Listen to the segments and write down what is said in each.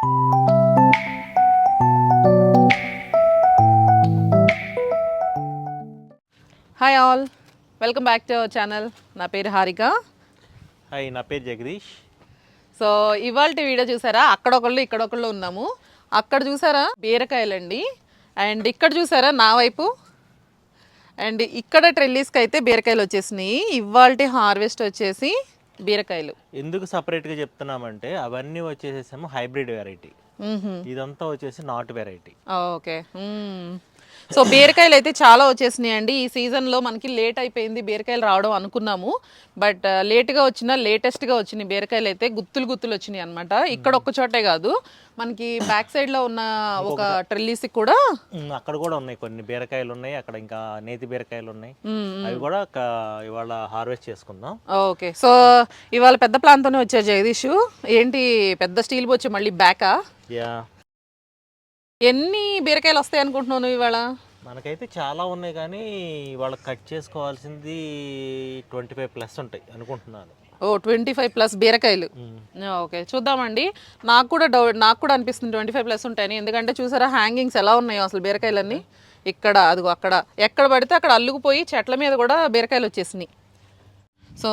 Hi all, welcome back to our channel. నా పేరు Harika. Hi, నా పేరు జగదీష్. సో ఇవాళ వీడియో చూసారా, అక్కడొకళ్ళు ఇక్కడొకళ్ళు ఉన్నాము. అక్కడ చూసారా బీరకాయలండి, అండ్ ఇక్కడ చూసారా నా వైపు, అండ్ ఇక్కడ ట్రెల్లీస్కి అయితే బీరకాయలు వచ్చేసినాయి. ఇవాళ హార్వెస్ట్ వచ్చేసి బీరకాయలు. ఎందుకు సపరేట్గా చెప్తున్నామంటే అవన్నీ వచ్చేసేసాము హైబ్రిడ్ వెరైటీ, ఇదంతా వచ్చేసి నాట్ వెరైటీ. ఓకే. సో బీరకాయలు అయితే చాలా వచ్చేసినాయి అండి. ఈ సీజన్లో మనకి లేట్ అయిపోయింది బీరకాయలు రావడం అనుకున్నాము, బట్ లేట్గా వచ్చిన లేటెస్ట్గా వచ్చినాయి బీరకాయలు అయితే గుత్తులు వచ్చినాయి అనమాట. ఇక్కడ ఒక్క చోటే కాదు, మనకి బ్యాక్ సైడ్లో ఉన్న ఒక ట్రెల్లీస్కి కూడా అక్కడ కూడా ఉన్నాయి కొన్ని బీరకాయలు ఉన్నాయి. అక్కడ ఇంకా నేతి బీరకాయలు ఉన్నాయి, అవి కూడా ఇవాళ హార్వెస్ట్ చేసుకుందాం. ఓకే. సో ఇవాళ పెద్ద ప్లాన్తోనే వచ్చారు జగదీష్. ఏంటి పెద్ద స్టీల్ వచ్చి మళ్ళీ బ్యాకా? యా. ఎన్ని బీరకాయలు వస్తాయి అనుకుంటున్నాను ఇవాళ? మనకైతే చాలా ఉన్నాయి, కానీ ఇవాళ కట్ చేసుకోవాల్సింది 25+ ఉంటాయి అనుకుంటున్నాను. ఓ 25+ బీరకాయలు. ఓకే, చూద్దామండి. నాకు కూడా అనిపిస్తుంది 25+ ఉంటాయని. ఎందుకంటే చూసారా హ్యాంగింగ్స్ ఎలా ఉన్నాయో అసలు బీరకాయలన్నీ. ఇక్కడ అదిగో అక్కడ ఎక్కడ పడితే అక్కడ అల్లుకుపోయి చెట్ల మీద కూడా బీరకాయలు వచ్చేసినాయి. సో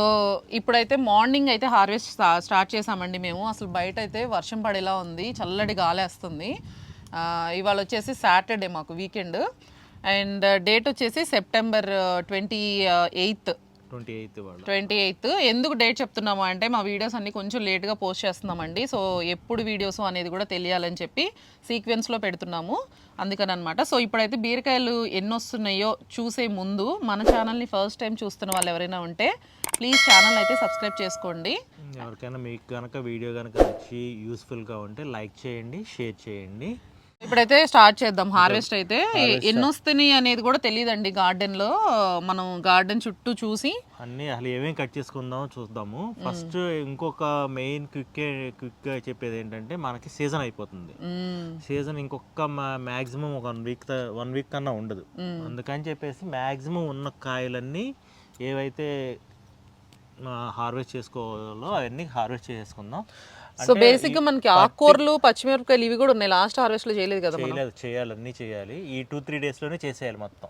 ఇప్పుడైతే మార్నింగ్ అయితే హార్వెస్ట్ స్టార్ట్ చేసామండి మేము. అసలు బయట అయితే వర్షం పడేలా ఉంది, చల్లటి గాలేస్తుంది. ఇవాళ వచ్చేసి సాటర్డే మాకు వీకెండ్, అండ్ డేట్ వచ్చేసి సెప్టెంబర్ 28th. ఎందుకు డేట్ చెప్తున్నాము అంటే మా వీడియోస్ అన్ని కొంచెం లేట్గా పోస్ట్ చేస్తున్నామండి. సో ఎప్పుడు వీడియోస్ అనేది కూడా తెలియాలని చెప్పి సీక్వెన్స్లో పెడుతున్నాము, అందుకని అనమాట. సో ఇప్పుడైతే బీరకాయలు ఎన్ని వస్తున్నాయో చూసే ముందు మన ఛానల్ని ఫస్ట్ టైం చూస్తున్న వాళ్ళు ఎవరైనా ఉంటే ప్లీజ్ ఛానల్ అయితే సబ్స్క్రైబ్ చేసుకోండి. ఎవరికైనా మీకు కనుక వీడియో కనుక నచ్చి యూస్ఫుల్గా ఉంటే లైక్ చేయండి, షేర్ చేయండి. ఇప్పుడైతే స్టార్ట్ చేద్దాం హార్వెస్ట్. అయితే ఎన్ని వస్తున్నాయి అనేది కూడా తెలియదండి. గార్డెన్లో మనం గార్డెన్ చుట్టూ చూసి అన్ని అసలు ఏమేమి కట్ చేసుకుందాం చూద్దాము. ఫస్ట్ ఇంకొక మెయిన్ క్విక్గా చెప్పేది ఏంటంటే మనకి సీజన్ అయిపోతుంది. సీజన్ ఇంకొక మ్యాక్సిమం ఒక 1 వీక్ కన్నా ఉండదు. అందుకని చెప్పేసి మ్యాక్సిమం ఉన్న కాయలన్నీ ఏవైతే హార్వెస్ట్ చేసుకోవాలో అవన్నీ హార్వెస్ట్ చేసుకుందాం. సో బేసిక్ గా మనకి ఆకుకూరలు, పచ్చిమిరపకాయలు ఇవి కూడా ఉన్నాయి. లాస్ట్ హార్వెస్ట్ లో చేయలేదు కదా? చేయాలి, అన్ని చేయాలి. ఈ 2-3 days లోనే చేసేయాలి మొత్తం.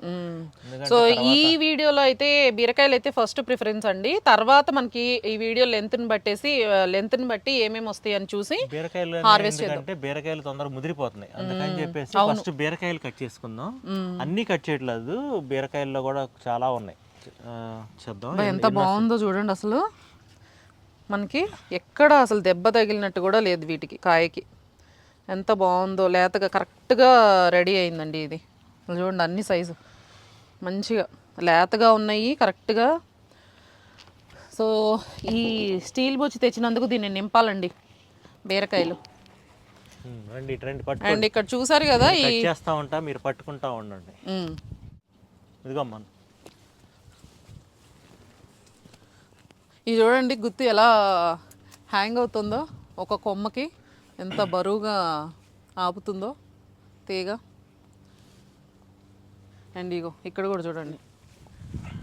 సో ఈ వీడియోలో అయితే బీరకాయలు అయితే ఫస్ట్ ప్రిఫరెన్స్ అండి. తర్వాత మనకి ఈ వీడియో లెంత్ ని బట్టి ఏమేమి వస్తాయి అని చూసి బీరకాయలు హార్వెస్ట్ చేద్దాం. బీరకాయలు తొందరగా ముదిరిపోతున్నాయి, అందుకని చెప్పేసి ఫస్ట్ బీరకాయలు కట్ చేసుకుందాం. అన్ని కట్ చేయట్లేదు, బీరకాయల్లో కూడా చాలా ఉన్నాయి. చూద్దాం ఎంత బాగుందో చూడండి. అసలు మనకి ఎక్కడ అసలు దెబ్బ తగిలినట్టు కూడా లేదు వీటికి. కాయకి ఎంత బాగుందో, లేతగా కరెక్ట్గా రెడీ అయిందండి ఇది. చూడండి అన్ని సైజు మంచిగా లేతగా ఉన్నాయి కరెక్ట్గా. సో ఈ స్టీల్ బొచ్చి తెచ్చినందుకు దీన్ని నింపాలండి బీరకాయలు. అండ్ ఇక్కడ చూసారు కదా, చేస్తా ఉంటా, మీరు పట్టుకుంటా ఉండండి. ఇదిగోమ్మా, ఇది చూడండి గుత్తి ఎలా హ్యాంగ్ అవుతుందో, ఒక కొమ్మకి ఎంత బరువుగా ఆపుతుందో తీగ. అండ్ ఇగో ఇక్కడ కూడా చూడండి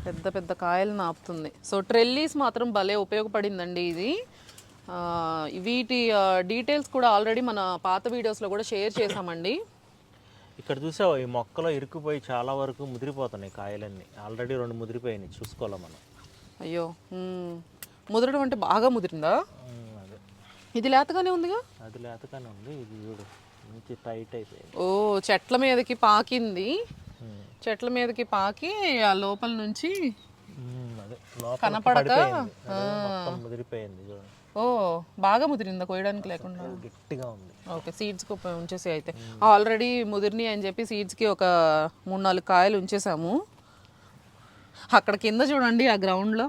పెద్ద పెద్ద కాయలను ఆపుతుంది. సో ట్రెల్లీస్ మాత్రం భలే ఉపయోగపడిందండి ఇది. వీటి డీటెయిల్స్ కూడా ఆల్రెడీ మన పాత వీడియోస్లో కూడా షేర్ చేసామండి. ఇక్కడ చూసావా, ఈ మొక్కలో ఇరుక్కుపోయి చాలా వరకు ముదిరిపోతున్నాయి కాయలన్నీ. ఆల్రెడీ 2 ముదిరిపోయినాయి, చూసుకోవాలి మనం. అయ్యో, ముదరడం అంటే బాగా ముదిరిందా? అదే, ఇది లేతగానే ఉందిగా. అది లేతగానే ఉంది, ఇది చూడు మంచి టైట్ అయిపోయింది. ఓ చెట్ల మీదకి పాకింది, చెట్ల మీదకి పాకి ఆ లోపల నుంచి కనపడక ముదిరిపోయింది. చూడండి, ఓ బాగా ముదిరిందా? కోయడానికి లేకుండా గట్టిగా ఉంది. ఓకే, సీడ్స్కి ఉంచేసి అయితే ఆల్రెడీ ముదిరినాయి అని చెప్పి సీడ్స్కి ఒక 3-4 కాయలు ఉంచేసాము. అక్కడ కింద చూడండి, ఆ గ్రౌండ్లో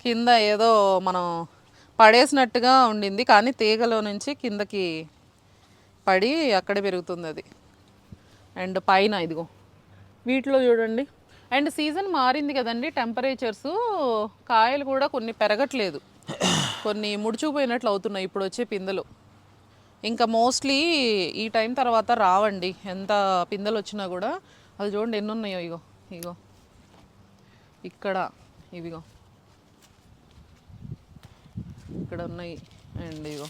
కింద ఏదో మనం పడేసినట్టుగా ఉండింది, కానీ తీగలో నుంచి కిందకి పడి అక్కడే పెరుగుతుంది అది. అండ్ పైన ఇదిగో వీటిలో చూడండి. అండ్ సీజన్ మారింది కదండి, టెంపరేచర్స్, కాయలు కూడా కొన్ని పెరగట్లేదు, కొన్ని ముడుచుకుపోయినట్లు అవుతున్నాయి ఇప్పుడు వచ్చే పిందెలు. ఇంకా మోస్ట్లీ ఈ టైం తర్వాత రావండి ఎంత పిందెలు వచ్చినా కూడా. అది చూడండి ఎన్ని ఉన్నాయో, ఇగో ఇక్కడ ఇవిగో ఇక్కడ ఉన్నాయి. అండ్ ఇగో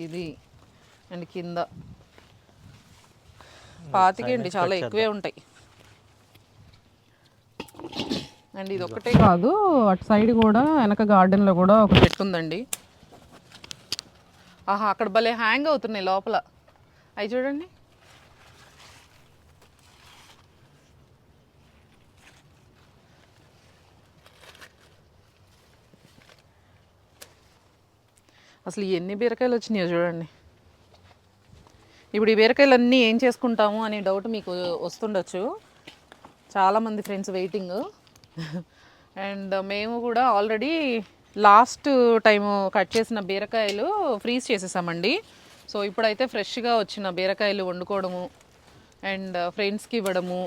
ఇది, అండ్ కింద పాతికేండి, చాలా ఎక్కువే ఉంటాయి. అండ్ ఇది ఒక్కటే కాదు, అటు సైడ్ కూడా వెనక గార్డెన్లో కూడా ఒక చెట్టు ఉందండి. ఆహా, అక్కడ భలే హ్యాంగ్ అవుతున్నాయి లోపల, అవి చూడండి. అసలు ఎన్ని బీరకాయలు వచ్చినాయో చూడండి. ఇప్పుడు ఈ బీరకాయలు అన్నీ ఏం చేసుకుంటాము అనే డౌట్ మీకు వస్తుండొచ్చు. చాలామంది ఫ్రెండ్స్ వెయిటింగ్. అండ్ మేము కూడా ఆల్రెడీ లాస్ట్ టైము కట్ చేసిన బీరకాయలు ఫ్రీజ్ చేసేసామండి. సో ఇప్పుడైతే ఫ్రెష్గా వచ్చిన బీరకాయలు వండుకోవడము అండ్ ఫ్రెండ్స్కి ఇవ్వడము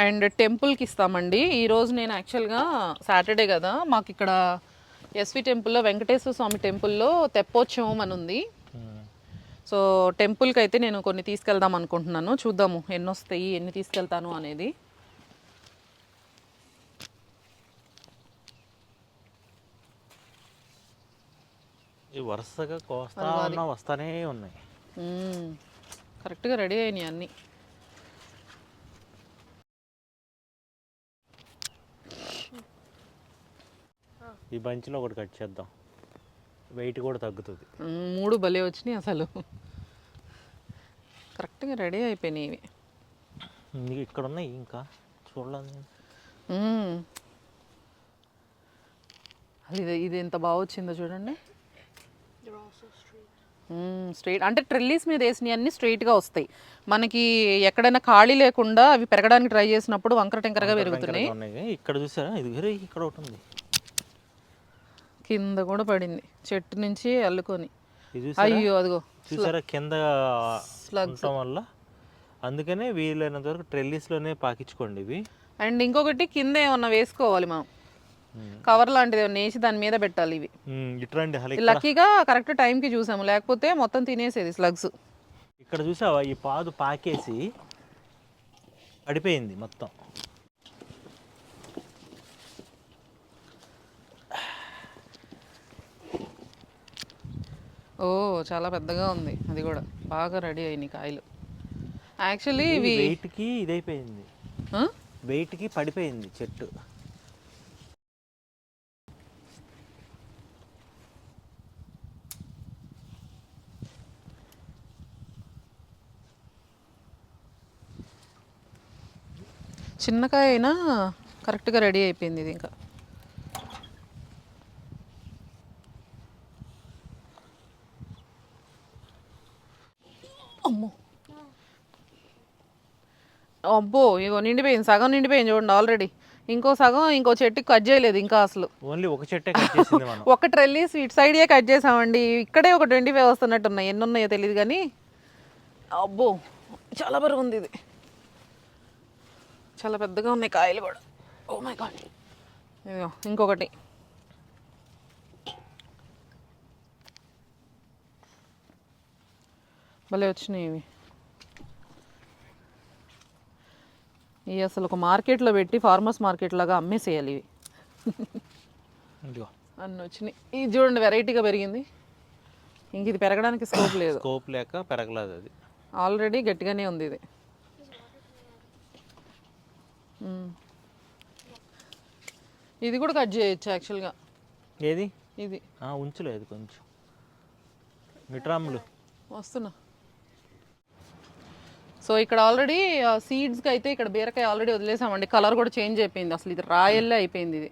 అండ్ టెంపుల్కి ఇస్తామండి. ఈరోజు నేను యాక్చువల్గా సాటర్డే కదా, మాకు ఇక్కడ ఎస్వి టెంపుల్లో, వెంకటేశ్వర స్వామి టెంపుల్లో తెప్పోత్సవం అని ఉంది. సో టెంపుల్కి అయితే నేను కొన్ని తీసుకెళ్దాం అనుకుంటున్నాను. చూద్దాము ఎన్ని వస్తాయి, ఎన్ని తీసుకెళ్తాను అనేది. వరుసగా వస్తానే ఉన్నాయి. కరెక్ట్గా రెడీ అయినాయి అన్నీ. ఈ బంచ్లో ఒకటి కట్ చేద్దాం, వెయిట్ కూడా తగ్గుతుంది. 3 భలే వచ్చినాయి అసలు, కరెక్ట్గా రెడీ అయిపోయినాయి ఇవి. ఇక్కడ ఉన్నాయి ఇంకా చూడలేదు. ఇది ఎంత బాగా వచ్చిందో చూడండి. స్ట్రైట్ అంటే ట్రెల్లీస్ మీద వేసినవి అన్నీ స్ట్రైట్గా వస్తాయి. మనకి ఎక్కడైనా ఖాళీ లేకుండా అవి పెరగడానికి ట్రై చేసినప్పుడు వంకర టెంకరగా పెరుగుతున్నాయి. ఇక్కడ చూసారా, ఇది ఇక్కడ ఒకటి ఉంది, కింద కూడా పడింది చెట్టు నుంచి అల్లుకొని. అయ్యో అదిగో చూసారా కింద ఉండటం వల్ల. అందుకనే వీలైనంత వరకు ట్రెల్లీస్లోనే పాకించుకోండి ఇవి. అండ్ ఇంకొకటి కింద ఏమన్నా వేసుకోవాలి మనం, కవర్ లాంటిది ఏమన్నా వేసి దాని మీద పెట్టాలి ఇవి. లక్కీగా కరెక్ట్ టైంకి చూసాము, లేకపోతే మొత్తం తినేసేది స్లగ్స్. ఇక్కడ చూసావా, ఈ పాదు పాకేసి పడిపోయింది మొత్తం. ఓ చాలా పెద్దగా ఉంది, అది కూడా బాగా రెడీ అయినాయి కాయలు. యాక్చువల్లీ ఇవి వెయిట్కి ఇదైపోయింది, వెయిట్కి పడిపోయింది చెట్టు. చిన్నకాయ అయినా కరెక్ట్గా రెడీ అయిపోయింది ఇది. ఇంకా అమ్మో అబ్బో, ఇగో నిండిపోయింది, సగం నిండిపోయింది చూడండి ఆల్రెడీ. ఇంకో సగం ఇంకో చెట్టుకి కట్ చేయలేదు ఇంకా అసలు. ఓన్లీ ఒక చెట్టే కట్ చేసింది మనం. ఒక ట్రెల్లీస్ ఇటు సైడే కట్ చేసామండి. ఇక్కడే ఒక 25 వస్తున్నట్టున్నాయి, ఎన్ని ఉన్నాయో తెలియదు కానీ. అబ్బో చాలా బరువు ఉంది ఇది, చాలా పెద్దగా ఉన్నాయి కాయలు కూడా. ఓ మై గాడ్, ఇంకొకటి. భలే వచ్చినాయి ఇవి. ఇవి అసలు ఒక మార్కెట్లో పెట్టి ఫార్మర్స్ మార్కెట్ లాగా అమ్మేసేయాలి ఇవి. అన్నీ వచ్చినాయి. ఇది చూడండి వెరైటీగా పెరిగింది. ఇంక ఇది పెరగడానికి స్కోప్ లేదు, స్కోప్ లేక పెరగలేదు, అది ఆల్రెడీ గట్టిగానే ఉంది ఇది. ఇది కూడా కట్ చేయొచ్చు యాక్చువల్గా. ఏది ఇది ఉంచలేదు కొంచెం మిట్రాములు వస్తున్నా. సో ఇక్కడ ఆల్రెడీ సీడ్స్కి అయితే ఇక్కడ బీరకాయ ఆల్రెడీ వదిలేసామండి. కలర్ కూడా చేంజ్ అయిపోయింది, అసలు ఇది రాయల్లే అయిపోయింది ఇది.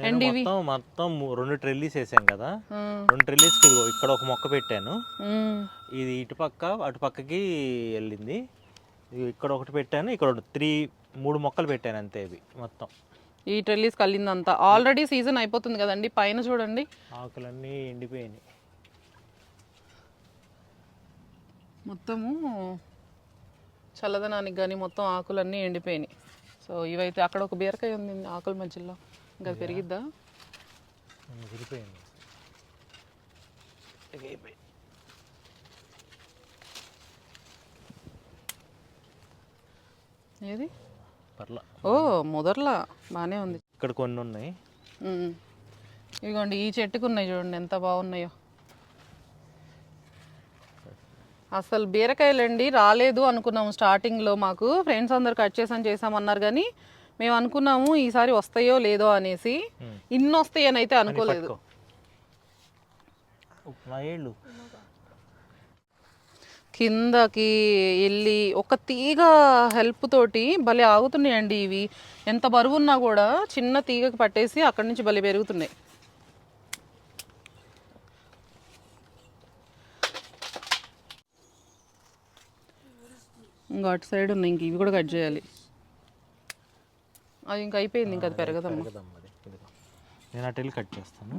అండ్ ఇవి మొత్తం 2 ట్రెల్లీస్ వేసాం కదా, 2 ట్రెల్లీస్కి ఇక్కడ ఒక మొక్క పెట్టాను. ఇది ఇటుపక్క అటుపక్కకి వెళ్ళింది. ఇక్కడ ఒకటి పెట్టాను, ఇక్కడ 3 మొక్కలు పెట్టాను అంతే. ఇవి మొత్తం ఈ ట్రెల్లీస్ కలిందంతా ఆల్రెడీ సీజన్ అయిపోతుంది కదండి. పైన చూడండి ఆకులన్నీ ఎండిపోయినాయి మొత్తము, చల్లదనానికి కానీ మొత్తం ఆకులన్నీ ఎండిపోయినాయి. సో ఇవైతే అక్కడ ఒక బీరకాయ ఉంది ఆకుల మధ్యలో, ఇంకా పెరిగిద్దా? ఏది ఓ మొదర్లా బాగానే ఉంది. ఇక్కడ కొన్ని ఉన్నాయి. ఇదిగోండి ఈ చెట్టుకు ఉన్నాయి చూడండి ఎంత బాగున్నాయో. అసలు బీరకాయలండి రాలేదు అనుకున్నాము స్టార్టింగ్లో, మాకు ఫ్రెండ్స్ అందరు కట్ చేసామన్నారు కానీ మేము అనుకున్నాము ఈసారి వస్తాయో లేదో అనేసి. ఇన్ని వస్తాయని అయితే అనుకోలేదు. కిందకి వెళ్ళి ఒక తీగ హెల్ప్ తోటి భలే ఆగుతున్నాయండి ఇవి. ఎంత బరువున్నా కూడా చిన్న తీగకి పట్టేసి అక్కడి నుంచి భలే పెరుగుతున్నాయి. ఇంకా అటు సైడ్ ఉన్నాయి, ఇంక ఇవి కూడా కట్ చేయాలి. అది ఇంకా అయిపోయింది, ఇంకా అది పెరగదమ్మా. నేను అటు వెళ్ళి కట్ చేస్తాను.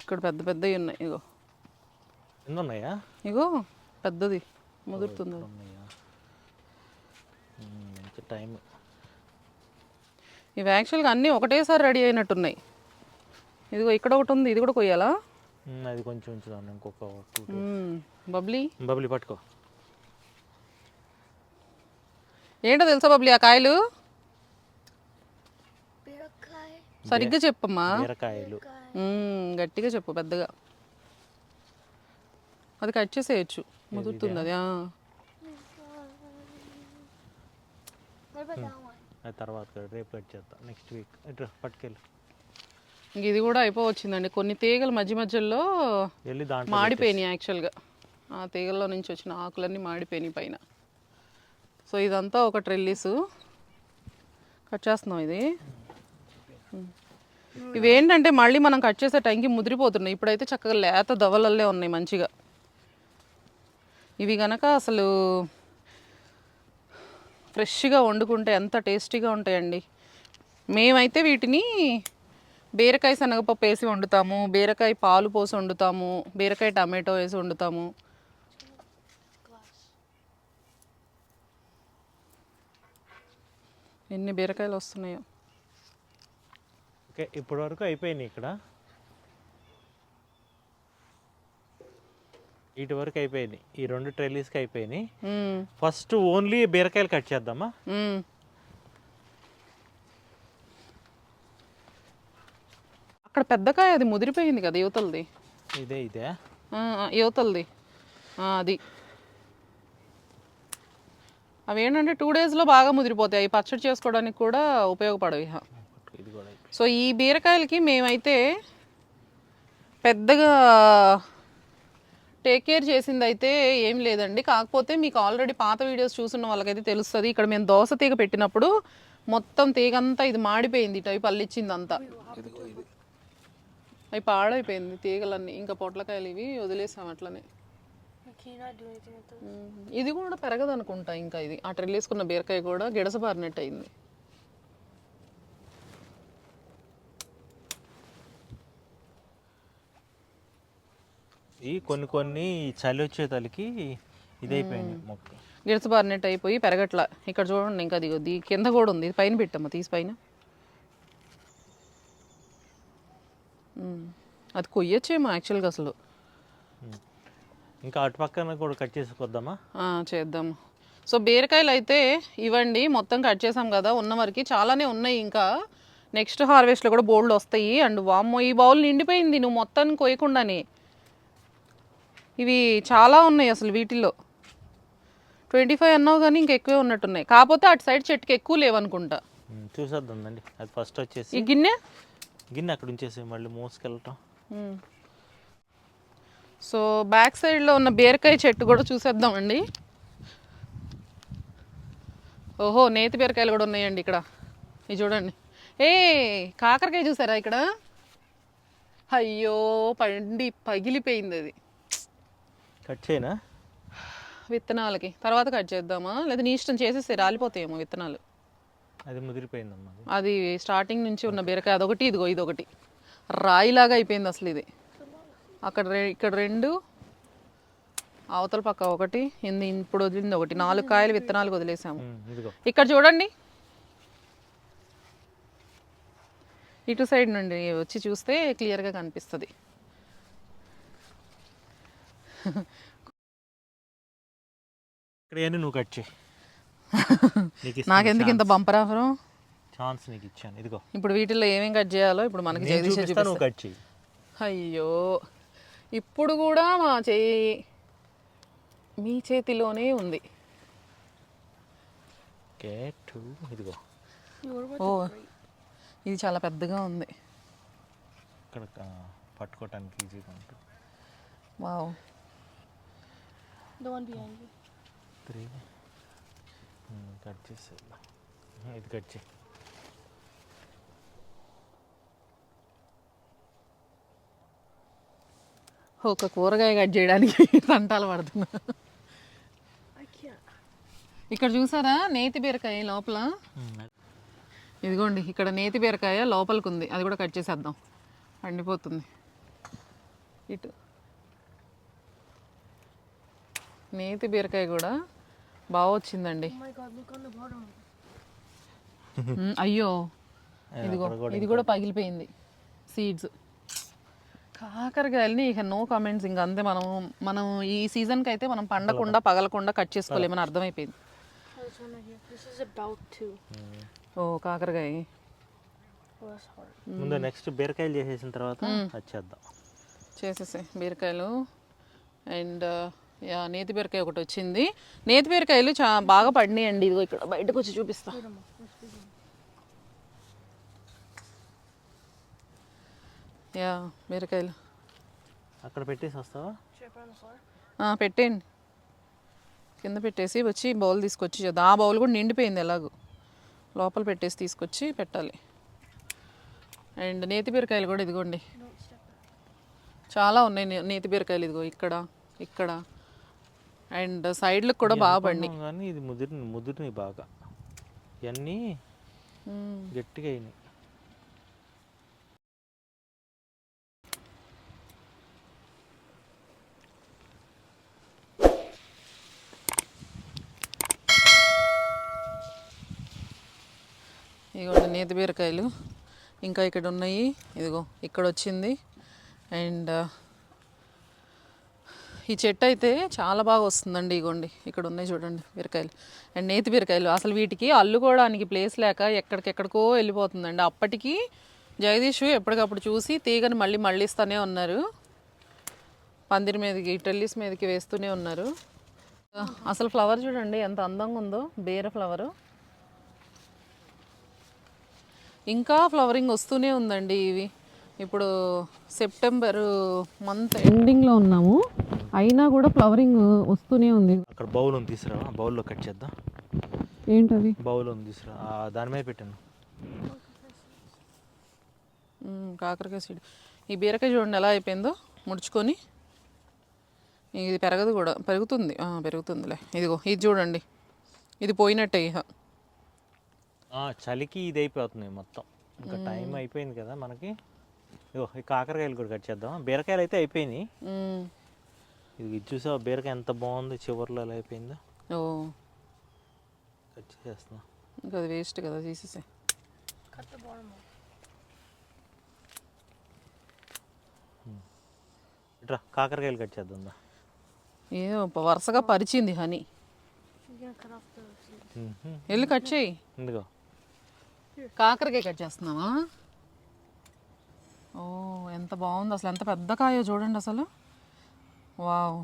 ఇక్కడ పెద్ద పెద్దవి ఉన్నాయి, ఇగో ఎన్ని ఉన్నాయా? ఇగో పెద్దది ముదురుతుంది. టైం ఇవి యాక్చువల్గా అన్నీ ఒకటేసారి రెడీ అయినట్టున్నాయి. ఇదిగో ఇక్కడ ఒకటి ఉంది, ఇది కూడా కొయ్యాలా? అది కొంచెం ఉంచుదాం, ఇంకొక బబ్లీ పట్టుకో. ఏంటో తెలుసా బబ్లీ ఆ కాయలు? సరిగ్గా చెప్పమ్మా, బీరకాయలు. గట్టిగా చెప్పు పెద్దగా. అది కట్ చేసేయచ్చు, ముదురుతుంది అది. తర్వాత రేపు కట్ చేద్దాం, నెక్స్ట్ వీక్. ఇట్లా పట్టుకెళ్ళి. ఇది కూడా అయిపోవచ్చిందండి. కొన్ని తీగలు మధ్య మధ్యలో మాడిపోయినాయి యాక్చువల్గా. ఆ తీగల్లో నుంచి వచ్చిన ఆకులన్నీ మాడిపోయినాయి పైన. సో ఇదంతా ఒక ట్రెల్లిస్ కట్ చేస్తున్నాం. ఇవేంటంటే మళ్ళీ మనం కట్ చేసే టైంకి ముదిరిపోతున్నాయి. ఇప్పుడైతే చక్కగా లేత దవలల్లే ఉన్నాయి మంచిగా. ఇవి కనుక అసలు ఫ్రెష్గా వండుకుంటే ఎంత టేస్టీగా ఉంటాయండి. మేమైతే వీటిని బీరకాయ శనగపప్పు వేసి వండుతాము, బీరకాయ పాలు పోసి వండుతాము, బీరకాయ టమాటో వేసి వండుతాము. ఎన్ని బీరకాయలు వస్తున్నాయో. ఓకే, ఇప్పటి వరకు అయిపోయినాయి. ఇక్కడ ఇటు వరకు అయిపోయినాయి, ఈ 2 ట్రెల్లీస్కి అయిపోయినాయి. ఫస్ట్ ఓన్లీ బీరకాయలు కట్ చేద్దామా? అక్కడ పెద్దకాయ అది ముదిరిపోయింది కదా యువతలది. ఇదే యువతలది అది. అవి ఏంటంటే 2 డేస్లో బాగా ముదిరిపోతాయి, పచ్చడి చేసుకోవడానికి కూడా ఉపయోగపడవి. సో ఈ బీరకాయలకి మేమైతే పెద్దగా టేక్ కేర్ చేసింది అయితే ఏం లేదండి. కాకపోతే మీకు ఆల్రెడీ పాత వీడియోస్ చూస్తున్న వాళ్ళకైతే తెలుస్తుంది. ఇక్కడ మేము దోస తీగ పెట్టినప్పుడు మొత్తం తీగంతా ఇది మాడిపోయింది, ఇటు అవి పల్లిచ్చింది అంతా. అవి పాడైపోయింది తీగలన్నీ. ఇంకా పొట్లకాయలు ఇవి వదిలేసాం అట్లనే. ఇది కూడా పెరగదు అనుకుంటా. ఇంకా ఇది ఆ ట్రెల్లేసుకున్న బీరకాయ కూడా గిడసబారినట్టు అయింది. ఈ కొన్ని చలి వచ్చే తలకి ఇదైపోయింది, మొక్క గిడసబారినట్టు అయిపోయి పెరగట్లా. ఇక్కడ చూడండి, ఇంకా అది కింద కూడా ఉంది. ఇది పైన పెట్టమ్మా, తీసి పైన. అది కొయ్యొచ్చేమో యాక్చువల్గా అసలు. ఇంకా అటు పక్కన కూడా కట్ చేసుకొద్దామా? చేద్దాము. సో బీరకాయలు అయితే ఇవ్వండి, మొత్తం కట్ చేసాం కదా. ఉన్న వరకు చాలానే ఉన్నాయి, ఇంకా నెక్స్ట్ హార్వెస్ట్లో కూడా బోల్డ్ వస్తాయి. అండ్ వామ్మో ఈ బౌల్ నిండిపోయింది నువ్వు మొత్తాన్ని కొయ్యకుండానే. ఇవి చాలా ఉన్నాయి అసలు. వీటిల్లో 25 అన్నావు కానీ ఇంకా ఎక్కువే ఉన్నట్టున్నాయి. కాకపోతే అటు సైడ్ చెట్టుకి ఎక్కువ లేవనుకుంటా. చూసేద్దామండి. అది ఫస్ట్ వచ్చేసి ఈ గిన్నె అక్కడ ఉంచేసి మళ్ళీ మోసుకెళ్ళటం. సో బ్యాక్ సైడ్లో ఉన్న బీరకాయ చెట్టు కూడా చూసేద్దామండి. ఓహో, నేతి బీరకాయలు కూడా ఉన్నాయండి ఇక్కడ. ఇది చూడండి. కాకరకాయ చూసారా ఇక్కడ? అయ్యో పగిలిపోయింది అది. కట్ చేయనా? విత్తనాలకి తర్వాత కట్ చేద్దామా, లేదా నీ ఇష్టం, చేసేసి రాలిపోతాయేమో విత్తనాలు. అది ముదిరిపోయిందమ్మా. అది స్టార్టింగ్ నుంచి ఉన్న బీరకాయ అదొకటి, ఇదిగో ఇదొకటి రాయిలాగా అయిపోయింది అసలు. ఇది అక్కడ ఇక్కడ 2, అవతల పక్క ఒకటి, ఇప్పుడు వదిలింది ఒకటి. 4 కాయలు విత్తనాలు వదిలేసాము. ఇక్కడ చూడండి, ఇటు సైడ్ నుండి వచ్చి చూస్తే క్లియర్గా కనిపిస్తుంది. ఇక్కడ నువ్వు కట్ చేయి. నాకెందుకు ఇంత బంపర్ ఆఫరు? ఛాన్స్ నీకు ఇచ్చాను, ఇదిగో. ఇప్పుడు వీటిల్లో ఏమేం కట్ చేయాలో ఇప్పుడు మనకి నేను జగదీష్ చూపిస్తా, నువ్వు కట్ చెయ్యి. అయ్యో ఇప్పుడు కూడా మా చేయి మీ చేతిలోనే ఉంది. ఓకే, 2 ఇదిగో. ఓ ఇది చాలా పెద్దగా ఉంది. ఇక్కడ పట్టుకోవటానికి ఈజీగా ఉంటుంది. వావ్. 3 కట్ చేసి ఇది కట్ చేయి. ఒక కూరగాయ కట్ చేయడానికి తంటాలు పడుతున్నా. ఇక్కడ చూసారా నేతి బీరకాయ లోపల, ఇదిగోండి ఇక్కడ నేతి బీరకాయ లోపలికి ఉంది, అది కూడా కట్ చేసేద్దాం, పండిపోతుంది. ఇటు నేతి బీరకాయ కూడా బాగా వచ్చిందండి. అయ్యో ఇదిగో ఇది కూడా పగిలిపోయింది సీడ్స్. కాకరకాయలని ఇక నో కామెంట్స్, ఇంక అంతే. మనం ఈ సీజన్కి అయితే మనం పండకుండా పగలకుండా కట్ చేసుకోలేమని అర్థమైపోయింది. ఓ కాకరకాయ ముందు నెక్స్ట్ బీరకాయలు చేసేసిన తర్వాత వచ్చేద్దాం. చేసేసే బీరకాయలు. అండ్ నేతి బీరకాయ ఒకటి వచ్చింది. నేతి బీరకాయలు బాగా పడినాయండి. ఇదిగో ఇక్కడ బయటకు వచ్చి చూపిస్తా. యా బీరకాయలు అక్కడ పెట్టేసి వస్తావా? పెట్టేయండి, కింద పెట్టేసి వచ్చి బౌల్ తీసుకొచ్చి చేద్దాం. ఆ బౌల్ కూడా నిండిపోయింది, ఎలాగో లోపల పెట్టేసి తీసుకొచ్చి పెట్టాలి. అండ్ నేతి బీరకాయలు కూడా ఇదిగోండి చాలా ఉన్నాయి నేతి బీరకాయలు. ఇదిగో ఇక్కడ ఇక్కడ అండ్ సైడ్లకు కూడా బాగా పడినాయి. కానీ ఇది ముదిరినాయి బాగా, ఇవన్నీ గట్టిగా అయినాయి. ఇదిగోండి నేతి బీరకాయలు ఇంకా ఇక్కడ ఉన్నాయి. ఇదిగో ఇక్కడ వచ్చింది. అండ్ ఈ చెట్టు అయితే చాలా బాగా వస్తుందండి. ఇగోండి ఇక్కడ ఉన్నాయి చూడండి బీరకాయలు అండ్ నేతి బీరకాయలు. అసలు వీటికి అల్లుకోవడానికి ప్లేస్ లేక ఎక్కడికెక్కడికో వెళ్ళిపోతుందండి. అప్పటికి జగదీష్ ఎప్పటికప్పుడు చూసి తీగని మళ్ళీ ఇస్తూనే ఉన్నారు, పందిరి మీదకి టెల్లిస్ మీదకి వేస్తూనే ఉన్నారు. అసలు ఫ్లవర్ చూడండి ఎంత అందంగా ఉందో, బీర ఫ్లవరు. ఇంకా ఫ్లవరింగ్ వస్తూనే ఉందండి. ఇవి ఇప్పుడు సెప్టెంబర్ మంత్ ఎండింగ్లో ఉన్నాము, అయినా కూడా ఫ్లవరింగ్ వస్తూనే ఉంది. అక్కడ బౌల్ ఉంది, తీసురా. బౌల్లో కట్ చేద్దాం. ఏంటవి? బౌల్ ఉంది, తీసురా. దాని మీద పెట్టాను కాకరకాయ సీడ్. ఈ బీరకాయ చూడండి ఎలా అయిపోయిందో ముడుచుకొని. ఇది పెరగదు కూడా, పెరుగుతుందిలే. ఇదిగో ఇది చూడండి, ఇది పోయినట్టే. ఇక చలికి ఇది అయిపోతుంది మొత్తం. ఇంకా టైం అయిపోయింది కదా మనకి. ఇగో ఈ కాకరకాయలు కూడా కట్ చేద్దాం. బీరకాయలు అయితే అయిపోయినాయి. ఇది చూసావా బీరకాయ ఎంత బాగుంది, చివర్లో ఎలా అయిపోయిందో. కట్ చేస్తున్నా. ఇంకా అది వేస్ట్ కదా, తీసేసే. ఇట్రా కాకరకాయలు కట్ చేద్దాం. ఏదో వరుసగా పరిచింది హనీ. వెళ్ళి కట్ చేయి. ఎందుకో కాకరకాయ కట్ చేస్తున్నావా? ఓ ఎంత బాగుంది అసలు, ఎంత పెద్ద కాయో చూడండి అసలు. వావ్,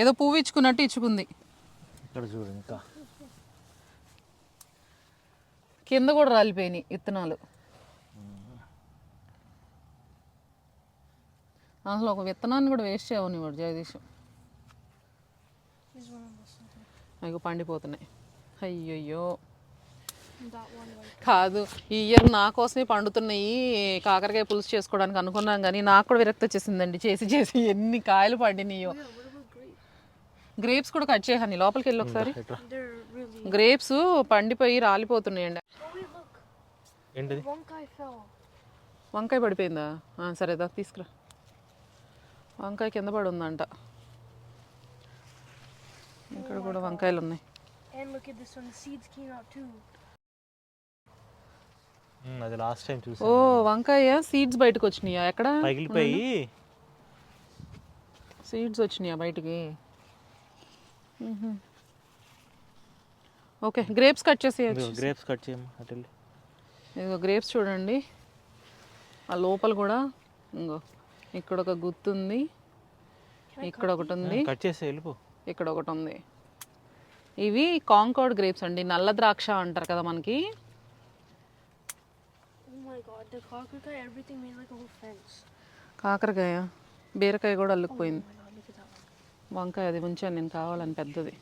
ఏదో పువ్వు ఇచ్చుకున్నట్టు ఇచ్చుకుంది. ఇక్కడ చూడండి, ఇంకా కింద కూడా రాలిపోయినాయి విత్తనాలు. అసలు ఒక విత్తనాన్ని కూడా వేస్ట్ చేయవని వాడు జగదీష్. అవి పండిపోతున్నాయి. అయ్యయ్యో కాదు, ఈ ఇయర్ నా కోసమే పండుతున్నాయి కాకరకాయ పులుసు చేసుకోవడానికి అనుకున్నాం, కానీ నాకు కూడా విరక్తి వచ్చేసిందండి చేసి ఎన్ని కాయలు పండినాయో. గ్రేప్స్ కూడా కట్ చేయని లోపలికి వెళ్ళి ఒకసారి. గ్రేప్స్ పండిపోయి రాలిపోతున్నాయండి. ఏంటిది? వంకాయ పడిపోయిందా? సరేదా తీసుకురా. వంకాయ కింద పడి ఉందంట. ఇక్కడ కూడా వంకాయలు ఉన్నాయి. అది లాస్ట్ టైం చూసా. ఓ వంకాయ సీడ్స్ బయటకు వచ్చినాయా? ఎక్కడ పగిలిపోయి సీడ్స్ వచ్చినాయా బయటికి? ఓకే గ్రేప్స్ కట్ చేసేయచ్చు. గ్రేప్స్ కట్ చేయమ్మా. అటు ఇదిగో గ్రేప్స్ చూడండి, ఆ లోపల కూడా ఇంకో ఇక్కడ ఒక గుత్తు ఉంది, ఇక్కడ ఒకటి ఉంది, కట్ చేసి వెళ్ళిపో. ఇక్కడ ఒకటి ఉంది. ఇవి కాంకర్డ్ గ్రేప్స్ అండి, నల్ల ద్రాక్ష అంటారు కదా మనకి. కాకరకాయ, బీరకాయ కూడా అల్లుకుపోయింది. వంకాయ అది ఉంచాను నేను కావాలని పెద్దది.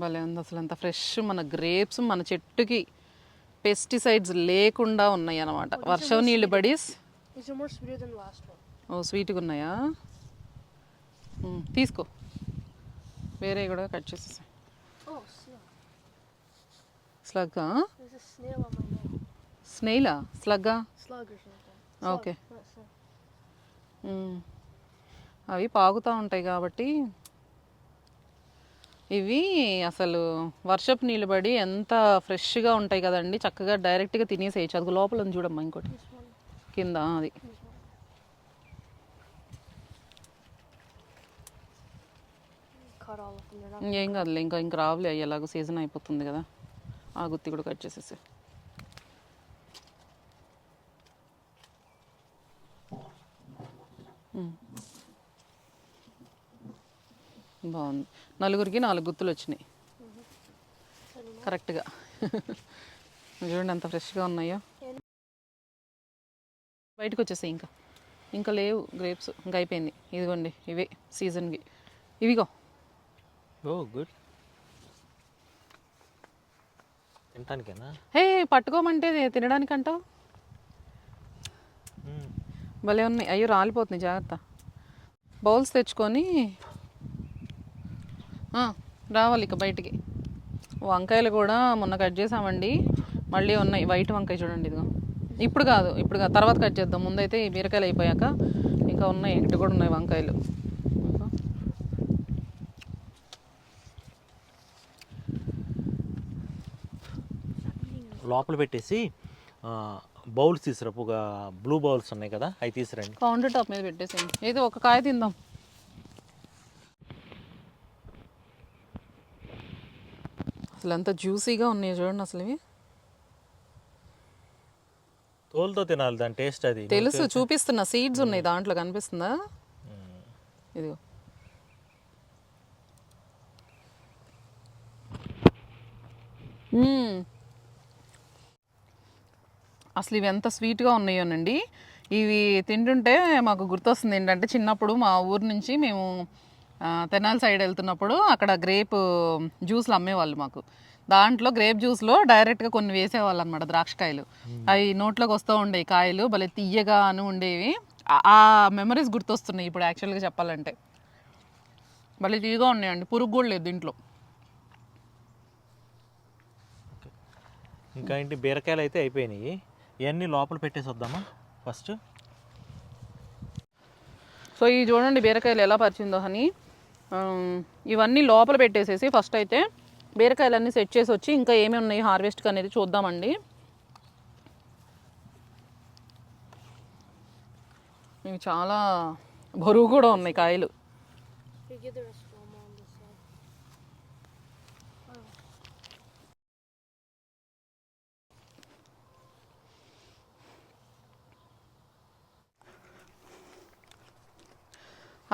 భలే ఉంది అసలు, అంత ఫ్రెష్ మన గ్రేప్స్ మన చెట్టుకి పెస్టిసైడ్స్ లేకుండా ఉన్నాయి అన్నమాట. వర్షం నీళ్ళు పడి ఓ స్వీట్గా ఉన్నాయా? తీసుకో, వేరే కూడా కట్ చేసేసా. స్లగ్గా, స్నేయిలా, స్లగ్గా, ఓకే. అవి పాగుతూ ఉంటాయి కాబట్టి. ఇవి అసలు వర్షపు నీళ్ళు పడి ఎంత ఫ్రెష్గా ఉంటాయి కదండి, చక్కగా డైరెక్ట్గా తినేసేయచ్చు. అది లోపల ఉంది చూడమ్మా, ఇంకోటి కింద అది. ఏం కాదులే, ఇంకా రావులే, ఎలాగో సీజన్ అయిపోతుంది కదా. ఆ గుత్తి కూడా కట్ చేసేసి. బాగుంది, నలుగురికి 4 గుత్తులు వచ్చినాయి కరెక్ట్గా. చూడండి ఎంత ఫ్రెష్గా ఉన్నాయో. బయటకు వచ్చేసాయి, ఇంకా లేవు గ్రేప్స్, ఇంకా అయిపోయింది. ఇదిగోండి ఇవే సీజన్కి, ఇవిగో. ఓ గుడ్, తినటానికేనా? హే పట్టుకోమంటే తినడానికంటావు. భలే ఉన్నాయి. అయ్యో రాలిపోతుంది, జాగ్రత్త. బౌల్స్ తెచ్చుకొని రావాలి ఇక బయటికి. వంకాయలు కూడా మొన్న కట్ చేసామండి, మళ్ళీ ఉన్నాయి. వైట్ వంకాయ చూడండి, ఇదిగో. ఇప్పుడు కాదు తర్వాత కట్ చేద్దాం. ముందైతే ఈ బీరకాయలు అయిపోయాక ఇంకా ఉన్నాయి, ఇటు కూడా ఉన్నాయి వంకాయలు. లోపల పెట్టేసి బౌల్స్ తీసుకురా, ఒక బ్లూ బౌల్స్ ఉన్నాయి కదా, అవి తీసుకురండి. కౌంటర్ టాప్ మీద పెట్టేసేయండి. ఏదో ఒక కాయ తిందాం. అసలు ఎంత జ్యూసీగా ఉన్నాయి చూడండి అసలు. ఇవి తోలుతో తినాలి, దాని టేస్ట్ అది తెలుసు, చూపిస్తున్నా. సీడ్స్ ఉన్నాయి దాంట్లో, కనిపిస్తుందా? ఇదిగో. అసలు ఇవి ఎంత స్వీట్గా ఉన్నాయోనండి. ఇవి తింటుంటే మాకు గుర్తొస్తుంది ఏంటంటే, చిన్నప్పుడు మా ఊరు నుంచి మేము తెనాలి సైడ్ వెళ్తున్నప్పుడు అక్కడ గ్రేప్ జ్యూస్లు అమ్మేవాళ్ళు మాకు. దాంట్లో గ్రేప్ జ్యూస్లో డైరెక్ట్గా కొన్ని వేసేవాళ్ళు అనమాట, ద్రాక్షకాయలు. అవి నోట్లోకి వస్తూ ఉండేవి కాయలు, భలే తీయగా అని ఉండేవి. ఆ మెమరీస్ గుర్తొస్తున్నాయి ఇప్పుడు యాక్చువల్గా చెప్పాలంటే. భలే తీయగా ఉన్నాయండి, పురుగు కూడా లేదు దీంట్లో. ఇంకా ఏంటి, బీరకాయలు అయితే అయిపోయినాయి. ఇవన్నీ లోపల పెట్టేసి వద్దామా ఫస్ట్. సో ఇవి చూడండి బీరకాయలు ఎలా పరిచిందో అని. ఇవన్నీ లోపల పెట్టేసేసి ఫస్ట్ అయితే బీరకాయలన్నీ సెట్ చేసి వచ్చి ఇంకా ఏమేమి ఉన్నాయి హార్వెస్ట్కి అనేది చూద్దామండి. ఇవి చాలా బరువు కూడా ఉన్నాయి కాయలు.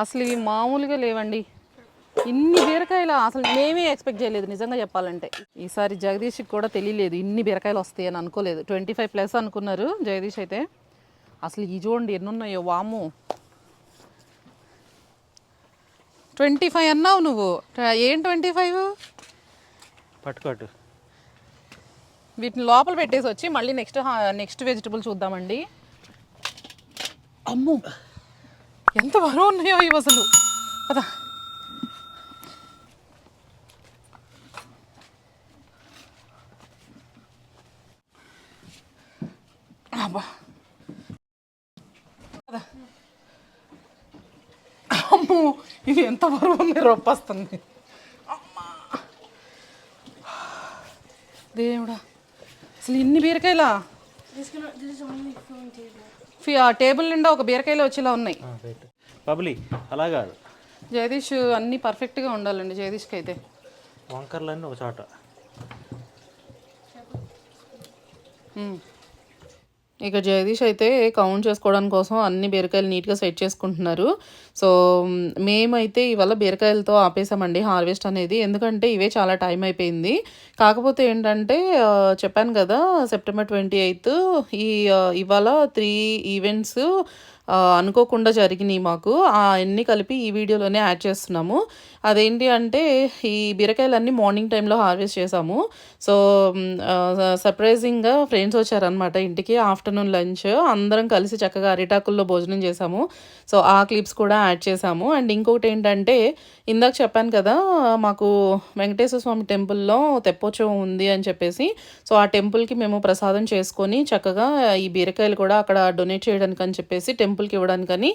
అసలు ఇవి మామూలుగా లేవండి, ఇన్ని బీరకాయలు అసలు మేమే ఎక్స్పెక్ట్ చేయలేదు నిజంగా చెప్పాలంటే. ఈసారి జగదీష్కి కూడా తెలియలేదు ఇన్ని బీరకాయలు వస్తాయి అని అనుకోలేదు. 25+ అనుకున్నారు జగదీష్ అయితే. అసలు ఈ చూడండి ఎన్ని ఉన్నాయో, వాము. 25 అన్నావు నువ్వు, ఏం 25? పట్టుకోటు. వీటిని లోపల పెట్టేసి వచ్చి మళ్ళీ నెక్స్ట్ వెజిటబుల్ చూద్దామండి. అమ్మో ఎంత బరువు ఉన్నాయో ఇవి అసలు. పద. అబ్బా, అమ్మో ఇవి ఎంత బరువు ఉన్నాయి, రొప్పొస్తుంది. అమ్మా దేవుడా, అసలు ఇన్ని బీరకాయలా? టేబుల్ నిండా ఒక బీరకాయలు వచ్చేలా ఉన్నాయి. పబ్లి అలా కాదు, జగదీష్ అన్నీ పర్ఫెక్ట్గా ఉండాలండి జగదీష్కి అయితే. వంకర్లన్నీ ఒక చోట. ఇక జగదీష్ అయితే కౌంట్ చేసుకోవడానికి కోసం అన్ని బీరకాయలు నీట్గా సెట్ చేసుకుంటున్నారు. సో మేమైతే ఇవాళ బీరకాయలతో ఆపేసామండి హార్వెస్ట్ అనేది, ఎందుకంటే ఇవే చాలా టైం అయిపోయింది. కాకపోతే ఏంటంటే చెప్పాను కదా సెప్టెంబర్ 28 ఇవాళ 3 ఈవెంట్స్ అనుకోకుండా జరిగినాయి మాకు. అన్నీ కలిపి ఈ వీడియోలోనే యాడ్ చేస్తున్నాము. అదేంటి అంటే ఈ బీరకాయలన్నీ మార్నింగ్ టైంలో హార్వెస్ట్ చేసాము. సో సర్ప్రైజింగ్గా ఫ్రెండ్స్ వచ్చారనమాట ఇంటికి. ఆఫ్టర్నూన్ లంచ్ అందరం కలిసి చక్కగా అరిటాకుల్లో భోజనం చేసాము. సో ఆ క్లిప్స్ కూడా యాడ్ చేసాము. అండ్ ఇంకొకటి ఏంటంటే ఇందాక చెప్పాను కదా మాకు వెంకటేశ్వర స్వామి టెంపుల్లో తెప్పోత్సవం ఉంది అని చెప్పేసి, సో ఆ టెంపుల్కి మేము ప్రసాదం చేసుకొని చక్కగా ఈ బీరకాయలు కూడా అక్కడ డొనేట్ చేయడానికి అని చెప్పేసి టెంపుల్కి ఇవ్వడానికని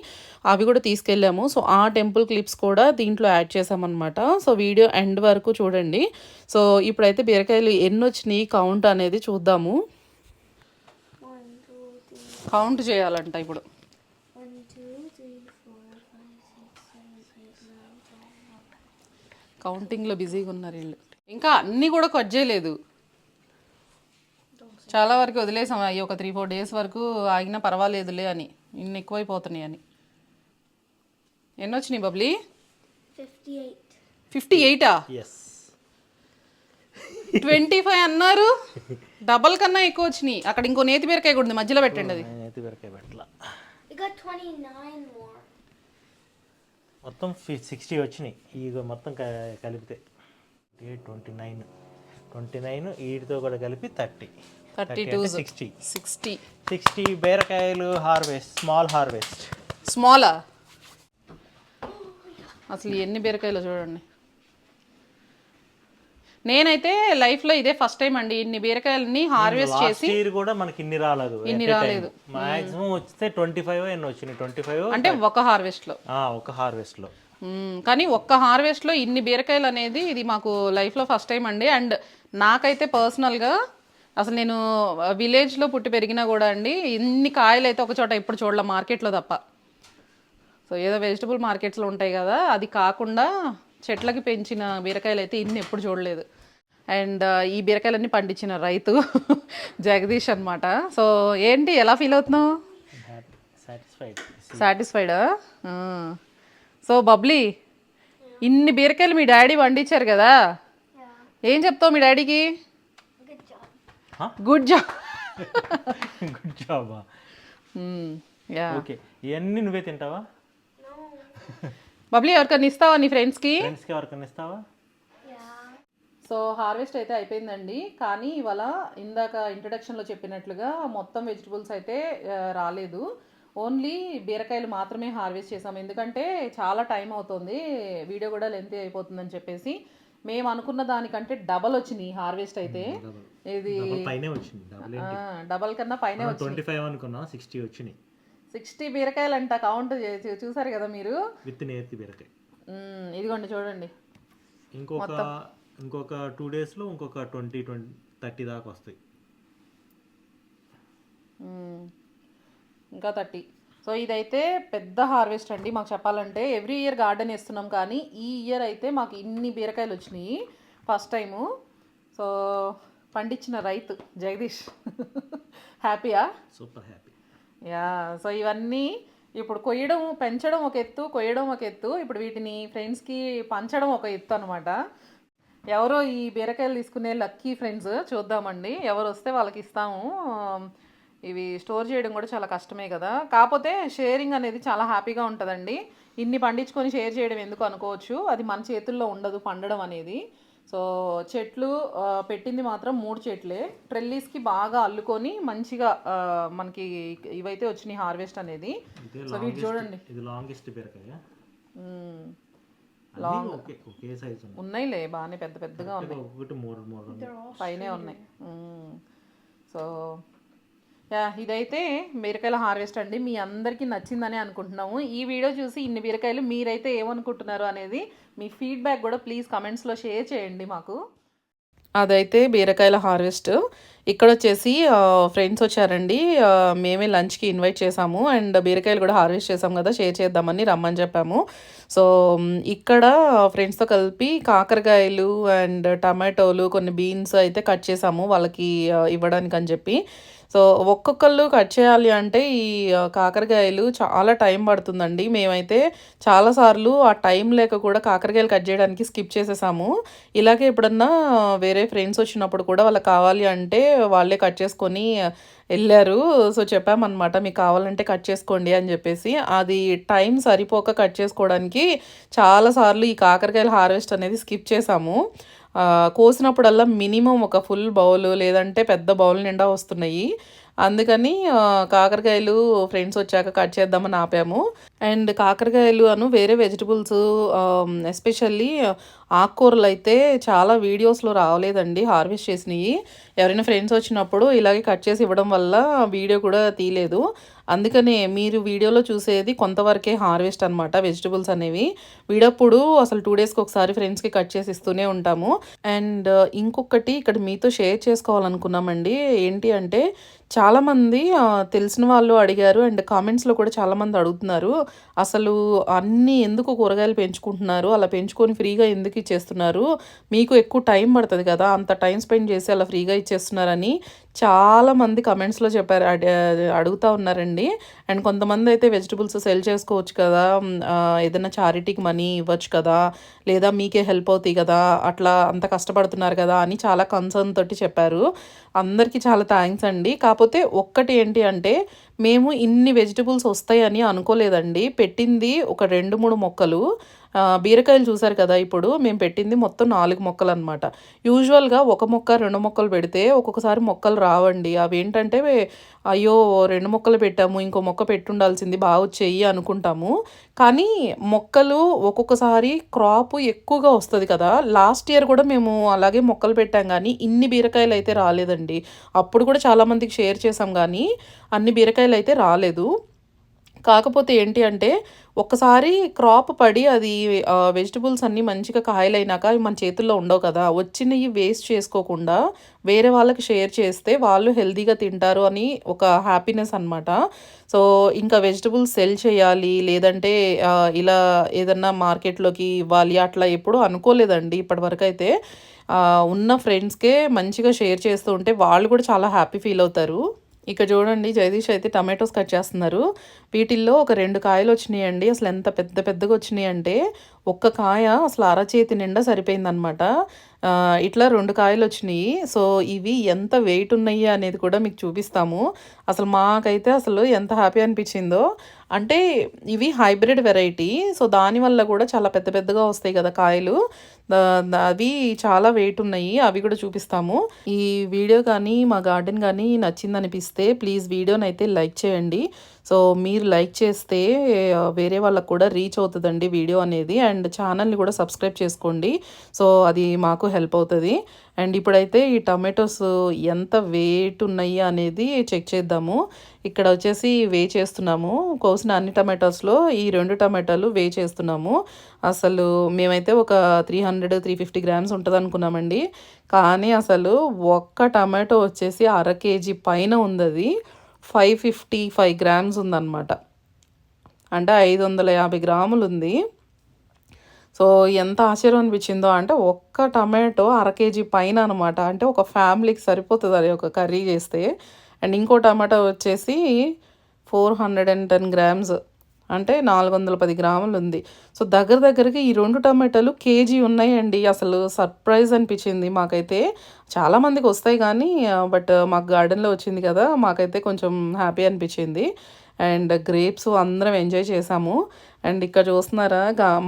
అవి కూడా తీసుకెళ్ళాము. సో ఆ టెంపుల్ క్లిప్స్ కూడా దీంట్లో యాడ్ చేసామన్నమాట. సో వీడియో ఎండ్ వరకు చూడండి. సో ఇప్పుడైతే బీరకాయలు ఎన్ని వచ్చినాయి కౌంట్ అనేది చూద్దాము. కౌంట్ చేయాలంట ఇప్పుడు. కౌంటింగ్లో బిజీగా ఉన్నారు వీళ్ళు. ఇంకా అన్నీ కూడా కట్ చేయలేదు, చాలా వరకు వదిలేసాం. అయ్యి ఒక 3-4 డేస్ వరకు ఆగినా పర్వాలేదులే అని, ఇన్ని ఎక్కువైపోతున్నాయి అని. ఎన్ని వచ్చినాయి బబ్లీ? 58. ఎస్ 25 అన్నారు, డబల్ కన్నా ఎక్కువ వచ్చినాయి. అక్కడ ఇంకో నేతి బీరకాయ కూడా ఉంది, మధ్యలో పెట్టండి అది. నేతి బీరకాయ పెట్టలా. We got 29 more. మొత్తం 60 వచ్చినాయి ఇక మొత్తం కలిపితే. 29 వీటితో కూడా కలిపి 30 60 బీరకాయలు హార్వెస్ట్. స్మాలా అసలు ఎన్ని బీరకాయలు చూడండి. నేనైతే లైఫ్లో ఇదే ఫస్ట్ టైం అండి ఇన్ని బీరకాయలని హార్వెస్ట్ చేసి. కూడా మనకి ఇన్ని రాలేదు. మాక్సిమం వస్తే 25 ఎన్ని వచ్చినాయి. 25 అంటే ఒక హార్వెస్ట్లో. కానీ ఒక్క హార్వెస్ట్లో ఇన్ని బీరకాయలు అనేది ఇది మాకు లైఫ్లో ఫస్ట్ టైం అండి. అండ్ నాకైతే పర్సనల్గా అసలు నేను విలేజ్లో పుట్టి పెరిగినా కూడా అండి ఇన్ని కాయలు అయితే ఒక చోట ఎప్పుడు చూడలే, మార్కెట్లో తప్ప. సో ఏదో వెజిటబుల్ మార్కెట్స్లో ఉంటాయి కదా, అది కాకుండా చెట్లకి పెంచిన బీరకాయలు అయితే ఇన్ని ఎప్పుడు చూడలేదు. అండ్ ఈ బీరకాయలన్నీ పండించిన రైతు జగదీష్ అనమాట. సో ఏంటి ఎలా ఫీల్ అవుతున్నావు? సాటిస్ఫైడా? సో బబ్లీ, ఇన్ని బీరకాయలు మీ డాడీ పండించారు కదా, ఏం చెప్తావు మీ డాడీకి? Good job. ఓకే, ఇవన్నీ నువ్వే తింటావా బబ్లీ? ఎవరికన్నా ఇస్తావా నీ ఫ్రెండ్స్కి? ఎవరికన్నా ఇస్తావా? సో హార్వెస్ట్ అయితే అయిపోయిందండి. కానీ ఇవాళ ఇందాక ఇంట్రడక్షన్లో చెప్పినట్లుగా మొత్తం వెజిటబుల్స్ అయితే రాలేదు, ఓన్లీ బీరకాయలు మాత్రమే హార్వెస్ట్ చేసాము. ఎందుకంటే చాలా టైం అవుతుంది, వీడియో కూడా లెంతీ అయిపోతుందని చెప్పేసి. మేము అనుకున్న దానికంటే డబల్ వచ్చినాయి హార్వెస్ట్ అయితే. ఇది డబల్ కన్నా పైన 25 అనుకున్నా, 60 వచ్చినాయి. 60 బీరకాయలు అంట, కౌంట్ చూసారు కదా మీరు. విత్ నేతి బీరకాయ. ఇదిగోండి చూడండి. ఇంకొక 2 డేస్లో ఇంకొక 20-30 దాకా వస్తాయి. ఇంకా 30. సో ఇదైతే పెద్ద హార్వెస్ట్ అండి మాకు చెప్పాలంటే. ఎవ్రీ ఇయర్ గార్డెన్ వేస్తున్నాం కానీ ఈ ఇయర్ అయితే మాకు ఇన్ని బీరకాయలు వచ్చినాయి ఫస్ట్ టైము. సో పండించిన రైతు జగదీష్ హ్యాపీయా? Super happy. యా. సో ఇవన్నీ ఇప్పుడు కొయ్యడం, పెంచడం ఒక ఎత్తు, కొయ్యడం ఒక ఎత్తు. ఇప్పుడు వీటిని ఫ్రెండ్స్కి పంచడం ఒక ఎత్తు అనమాట. ఎవరో ఈ బీరకాయలు తీసుకునే లక్కీ ఫ్రెండ్స్ చూద్దామండి, ఎవరు వస్తే వాళ్ళకి ఇస్తాము. ఇవి స్టోర్ చేయడం కూడా చాలా కష్టమే కదా, కాకపోతే షేరింగ్ అనేది చాలా హ్యాపీగా ఉంటుందండి. ఇన్ని పండించుకొని షేర్ చేయడం ఎందుకు అనుకోవచ్చు, అది మన చేతుల్లో ఉండదు పండడం అనేది. సో చెట్లు పెట్టింది మాత్రం 3 చెట్లే, ట్రెల్లీస్కి బాగా అల్లుకొని మంచిగా మనకి ఇవైతే వచ్చినాయి హార్వెస్ట్ అనేది. సో వీటి చూడండి, ఇది లాంగెస్ట్ బీరకాయ. ఉన్నాయిలే బాగానే పెద్ద పెద్దగా ఉన్నాయి, పైనే ఉన్నాయి. సో యా, ఇదైతే బీరకాయల హార్వెస్ట్ అండి. మీ అందరికీ నచ్చిందని అనుకుంటున్నాము. ఈ వీడియో చూసి ఇన్ని బీరకాయలు మీరైతే ఏమనుకుంటున్నారు అనేది మీ ఫీడ్బ్యాక్ కూడా ప్లీజ్ కమెంట్స్లో షేర్ చేయండి మాకు. అదైతే బీరకాయల హార్వెస్ట్. ఇక్కడొచ్చేసి ఫ్రెండ్స్ వచ్చారండి. మేమే లంచ్‌కి ఇన్వైట్ చేసాము. అండ్ బీరకాయలు కూడా హార్వెస్ట్ చేసాం కదా! షేర్ చేద్దామని రమ్మని చెప్పాము. సో, ఇక్కడ ఫ్రెండ్స్‌తో కలిపి కాకరకాయలు అండ్ టమాటోలు, కొన్ని బీన్స్ అయితే కట్ చేసాము వాళ్ళకి ఇవ్వడానికని చెప్పి. సో, ఒక్కొక్కళ్ళు కట్ చేయాలి అంటే ఈ కాకరకాయలు చాలా టైం పడుతుందండి. మేమైతే చాలా సార్లు ఆ టైం లేక కూడా కాకరకాయలు కట్ చేయడానికి స్కిప్ చేసేసాము. ఇలాగే ఎప్పుడన్నా వేరే ఫ్రెండ్స్ వచ్చినప్పుడు కూడా వాళ్ళకి కావాలి అంటే వాళ్ళే కట్ చేసుకొని ఎళ్లారు. సో, చెప్పామనమాట మీకు కావాలంటే కట్ చేసుకోండి అని చెప్పేసి. అది టైం సరిపోక కట్ చేసుకోవడానికి చాలా సార్లు ఈ కాకరకాయల హార్వెస్ట్ అనేది స్కిప్ చేసాము. కోసినప్పుడల్లా మినిమమ్ ఒక ఫుల్ బౌల్ లేదంటే పెద్ద బౌల్ నిండా వస్తున్నాయి. అందుకని కాకరకాయలు ఫ్రెండ్స్ వచ్చాక కట్ చేద్దామని ఆపాము. అండ్ కాకరకాయలు వేరే వెజిటబుల్స్ ఎస్పెషల్లీ ఆకుకూరలు అయితే చాలా వీడియోస్‌లో రావలేదండి హార్వెస్ట్ చేసినయి. ఎవరైనా ఫ్రెండ్స్ వచ్చినప్పుడు ఇలాగే కట్ చేసి ఇవ్వడం వల్ల వీడియో కూడా తీయలేదు. అందుకనే మీరు వీడియోలో చూసేది కొంతవరకే హార్వెస్ట్ అనమాట వెజిటబుల్స్ అనేవి. విడప్పుడు అసలు 2 డేస్‌కి ఒకసారి ఫ్రెండ్స్‌కి కట్ చేసి ఇస్తూనే ఉంటాము. అండ్ ఇంకొకటి ఇక్కడ మీతో షేర్ చేసుకోవాలనుకున్నామండి. ఏంటి అంటే చాలామంది తెలిసిన వాళ్ళు అడిగారు అండ్ కామెంట్స్‌లో కూడా చాలామంది అడుగుతున్నారు. అసలు అన్నీ ఎందుకు కూరగాయలు పెంచుకుంటున్నారు? అలా పెంచుకొని ఫ్రీగా ఎందుకు ఇచ్చేస్తున్నారు? మీకు ఎక్కువ టైం పడతది కదా! అంత టైం స్పెండ్ చేసి అలా ఫ్రీగా ఇచ్చేస్తున్నారని చాలామంది కామెంట్స్‌లో చెప్పారు. అడుగుతా ఉన్నారండి. అండ్ కొంతమంది అయితే వెజిటబుల్స్ సెల్ చేసుకోవచ్చు కదా! ఏదైనా చారిటీకి మనీ ఇవ్వచ్చు కదా! లేదా మీకే హెల్ప్ అవుతాయి కదా! అట్లా అంత కష్టపడుతున్నారు కదా! అని చాలా కన్సర్న్ తోటి చెప్పారు. అందరికీ చాలా థ్యాంక్స్ అండి. కాపోతే ఒక్కటి ఏంటి అంటే మేము ఇన్ని వెజిటబుల్స్ వస్తాయని అనుకోలేదండి. పెట్టింది ఒక 2, 3 మొక్కలు. బీరకాయలు చూసారు కదా! ఇప్పుడు మేము పెట్టింది మొత్తం 4 మొక్కలనమాట. యూజువల్‌గా ఒక మొక్క, 2 మొక్కలు పెడితే ఒక్కొక్కసారి మొక్కలు రావండి. అవేంటంటే అయ్యో! 2 మొక్కలు పెట్టాము. ఇంకో మొక్క పెట్టుండాల్సింది బాగొచ్చేయి అనుకుంటాము. కానీ మొక్కలు ఒక్కొక్కసారి క్రాప్ ఎక్కువగా వస్తది కదా! లాస్ట్ ఇయర్ కూడా మేము అలాగే మొక్కలు పెట్టాం గానీ ఇన్ని బీరకాయలయితే రాలేదండి. అప్పుడు కూడా చాలామందికి షేర్ చేసాం గానీ అన్ని బీరకాయలయితే రాలేదు. కాకపోతే ఏంటి అంటే ఒక్కసారి క్రాప్ పడి అది వెజిటబుల్స్ అన్నీ మంచిగా కాయలైనాక అవి మన చేతుల్లో ఉండవు కదా! వచ్చినయి వేస్ట్ చేసుకోకుండా వేరే వాళ్ళకి షేర్ చేస్తే వాళ్ళు హెల్తీగా తింటారు అని ఒక హ్యాపీనెస్ అనమాట. సో, ఇంకా వెజిటబుల్స్ సెల్ చేయాలి లేదంటే ఇలా ఏదన్నా మార్కెట్‌లోకి ఇవ్వాలి అట్లా ఎప్పుడూ అనుకోలేదండి ఇప్పటివరకైతే. ఉన్న ఫ్రెండ్స్‌కే మంచిగా షేర్ చేస్తూ ఉంటే వాళ్ళు కూడా చాలా హ్యాపీ ఫీల్ అవుతారు. ఇక చూడండి జగదీష్ అయితే టమాటోస్ కట్ చేస్తున్నారు. వీటిల్లో ఒక 2 కాయలొచ్చినాయండి. అసలెంత పెద్ద పెద్దగొచ్చినాయంటే, ఒక్క కాయ అసలు అరచేతి నిండా సరిపోయిందనమాట. ఇట్లా 2 కాయలొచ్చినియి. సో, ఇవి ఎంత వెయిట్ ఉన్నాయి అనేది కూడా మీకు చూపిస్తాము. అసలు మాకైతే అసలు ఎంత హ్యాపీ అనిపిచ్చిందో. అంటే ఇవి హైబ్రిడ్ వెరైటీ. సో, దానివల్ల కూడా చాలా పెద్ద పెద్దగా వస్తాయి కదా కాయలు. ద ద అవి చాలా వెయిట్ ఉన్నాయి. అవి కూడా చూపిస్తాము. ఈ వీడియో కానీ, మా గార్డెన్ గానీ నచ్చిందనిపిస్తే ప్లీజ్ వీడియోనైతే లైక్ చేయండి. సో, మీరు లైక్ చేస్తే వేరే వాళ్ళకి కూడా రీచ్ అవుతదండి వీడియో అనేది. అండ్ ఛానల్‌ని కూడా సబ్స్క్రైబ్ చేసుకోండి. సో, అది మాకు హెల్ప్ అవుతది. అండ్ ఇప్పుడైతే ఈ టమాటోస్ ఎంత వెయిట్ ఉన్నాయి అనేది చెక్ చేద్దాము. ఇక్కడ వచ్చేసి వే చేస్తున్నాము. కోసిన అన్ని టమాటోస్‌లో ఈ 2 టమాటాలు వే చేస్తున్నాము. అసలు మేమైతే ఒక 300, 350 గ్రామ్స్ ఉంటదనుకున్నామండి. కానీ అసలు ఒక్క టమాటో వచ్చేసి అర కేజీ పైన ఉందది. 555 గ్రామ్స్ ఉందనమాట. అంటే 550 గ్రాములుంది. సో, ఎంత ఆశ్చర్యం అనిపించిందో అంటే ఒక్క టమాటో అర కేజీ పైన అనమాట. అంటే ఒక ఫ్యామిలీకి సరిపోతది ఒక కర్రీ చేస్తే. అండ్ ఇంకో టమాటో వచ్చేసి 410 గ్రామ్స్ అంటే 410 గ్రాములుంది. సో, దగ్గరకి ఈ 2 టమాటాలు కేజీ ఉన్నాయండి. అసలు సర్ప్రైజ్ అనిపించింది మాకైతే. చాలామందికి వస్తాయి కానీ బట్ మాకు గార్డెన్‌లో వచ్చింది కదా! మాకైతే కొంచెం హ్యాపీ అనిపించింది. అండ్ గ్రేప్స్ అందరం ఎంజాయ్ చేసాము. అండ్ ఇక్కడ చూస్తున్నారా